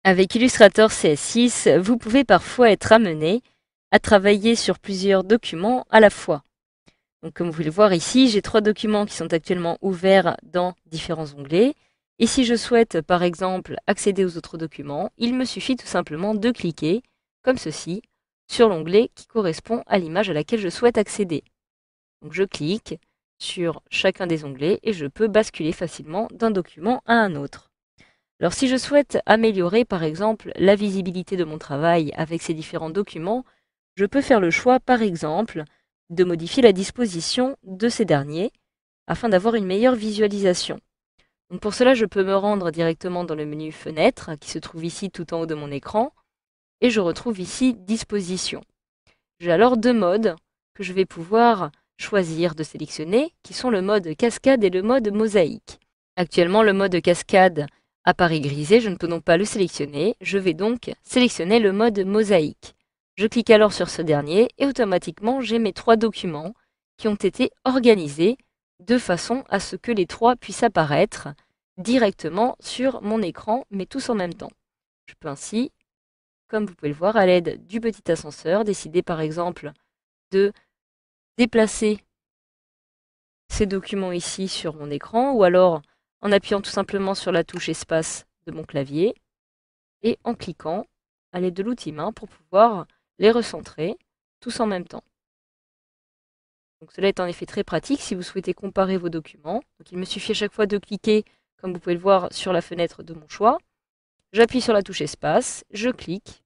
Avec Illustrator CS6, vous pouvez parfois être amené à travailler sur plusieurs documents à la fois. Donc, comme vous pouvez le voir ici, j'ai 3 documents qui sont actuellement ouverts dans différents onglets. Et si je souhaite, par exemple, accéder aux autres documents, il me suffit tout simplement de cliquer, comme ceci, sur l'onglet qui correspond à l'image à laquelle je souhaite accéder. Donc, je clique sur chacun des onglets et je peux basculer facilement d'un document à un autre. Alors si je souhaite améliorer par exemple la visibilité de mon travail avec ces différents documents, je peux faire le choix par exemple de modifier la disposition de ces derniers afin d'avoir une meilleure visualisation. Donc pour cela, je peux me rendre directement dans le menu Fenêtre qui se trouve ici tout en haut de mon écran et je retrouve ici Disposition. J'ai alors 2 modes que je vais pouvoir choisir de sélectionner qui sont le mode cascade et le mode mosaïque. Actuellement, le mode cascade apparaît grisé, je ne peux donc pas le sélectionner. Je vais donc sélectionner le mode mosaïque. Je clique alors sur ce dernier et automatiquement j'ai mes 3 documents qui ont été organisés de façon à ce que les 3 puissent apparaître directement sur mon écran, mais tous en même temps. Je peux ainsi, comme vous pouvez le voir, à l'aide du petit ascenseur, décider par exemple de déplacer ces documents ici sur mon écran, ou alors en appuyant tout simplement sur la touche espace de mon clavier et en cliquant à l'aide de l'outil main pour pouvoir les recentrer tous en même temps. Donc cela est en effet très pratique si vous souhaitez comparer vos documents. Donc il me suffit à chaque fois de cliquer, comme vous pouvez le voir, sur la fenêtre de mon choix. J'appuie sur la touche espace, je clique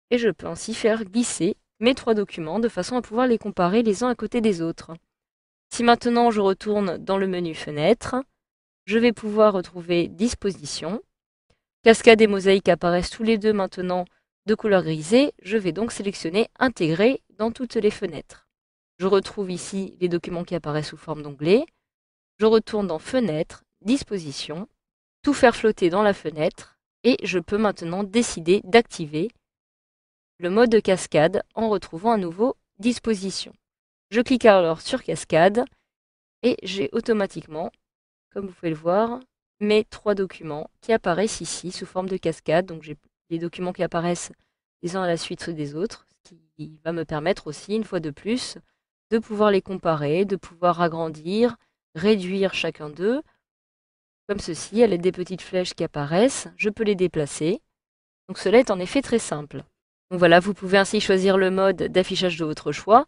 et je peux ainsi faire glisser mes 3 documents de façon à pouvoir les comparer les uns à côté des autres. Si maintenant je retourne dans le menu Fenêtre, je vais pouvoir retrouver Disposition. Cascade et mosaïque apparaissent tous les deux maintenant de couleur grisée. Je vais donc sélectionner Intégrer dans toutes les fenêtres. Je retrouve ici les documents qui apparaissent sous forme d'onglets. Je retourne dans Fenêtre, Disposition, Tout faire flotter dans la fenêtre et je peux maintenant décider d'activer le mode cascade en retrouvant à nouveau Disposition. Je clique alors sur Cascade et j'ai automatiquement, comme vous pouvez le voir, mes 3 documents qui apparaissent ici sous forme de cascade. Donc j'ai les documents qui apparaissent les uns à la suite des autres, ce qui va me permettre aussi, une fois de plus, de pouvoir les comparer, de pouvoir agrandir, réduire chacun d'eux, comme ceci, à l'aide des petites flèches qui apparaissent, je peux les déplacer. Donc cela est en effet très simple. Donc voilà, vous pouvez ainsi choisir le mode d'affichage de votre choix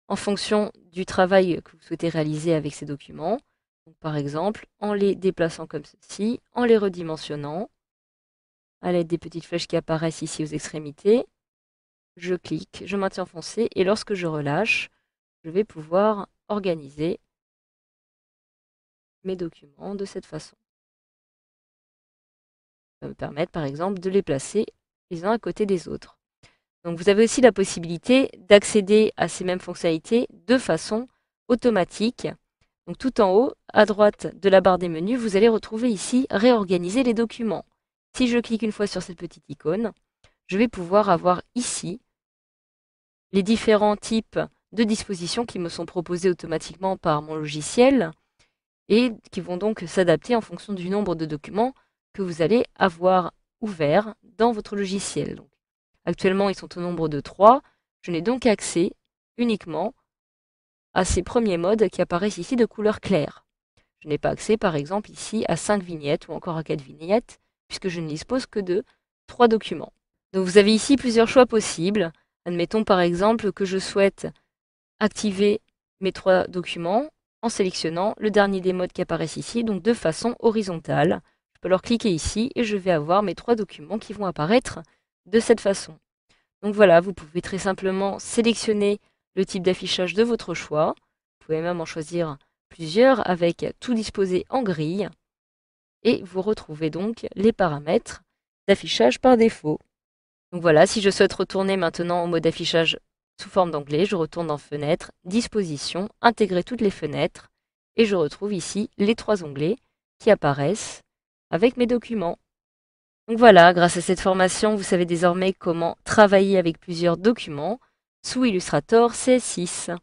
en fonction du travail que vous souhaitez réaliser avec ces documents. Donc, par exemple, en les déplaçant comme ceci, en les redimensionnant, à l'aide des petites flèches qui apparaissent ici aux extrémités, je clique, je maintiens enfoncé, et lorsque je relâche, je vais pouvoir organiser mes documents de cette façon. Ça va me permettre, par exemple, de les placer les uns à côté des autres. Donc vous avez aussi la possibilité d'accéder à ces mêmes fonctionnalités de façon automatique. Donc tout en haut, à droite de la barre des menus, vous allez retrouver ici Réorganiser les documents. Si je clique une fois sur cette petite icône, je vais pouvoir avoir ici les différents types de dispositions qui me sont proposées automatiquement par mon logiciel et qui vont donc s'adapter en fonction du nombre de documents que vous allez avoir ouverts dans votre logiciel. Donc, actuellement, ils sont au nombre de 3. Je n'ai donc accès uniquement à ces premiers modes qui apparaissent ici de couleur claire. Je n'ai pas accès, par exemple, ici à 5 vignettes ou encore à 4 vignettes, puisque je ne dispose que de 3 documents. Donc vous avez ici plusieurs choix possibles. Admettons par exemple que je souhaite activer mes 3 documents en sélectionnant le dernier des modes qui apparaissent ici, donc de façon horizontale. Je peux alors cliquer ici et je vais avoir mes 3 documents qui vont apparaître de cette façon. Donc voilà, vous pouvez très simplement sélectionner le type d'affichage de votre choix. Vous pouvez même en choisir plusieurs avec tout disposé en grille. Et vous retrouvez donc les paramètres d'affichage par défaut. Donc voilà, si je souhaite retourner maintenant en mode affichage sous forme d'onglet, je retourne dans Fenêtre, Disposition, Intégrer toutes les fenêtres, et je retrouve ici les 3 onglets qui apparaissent avec mes documents. Donc voilà, grâce à cette formation, vous savez désormais comment travailler avec plusieurs documents sous Illustrator CS6.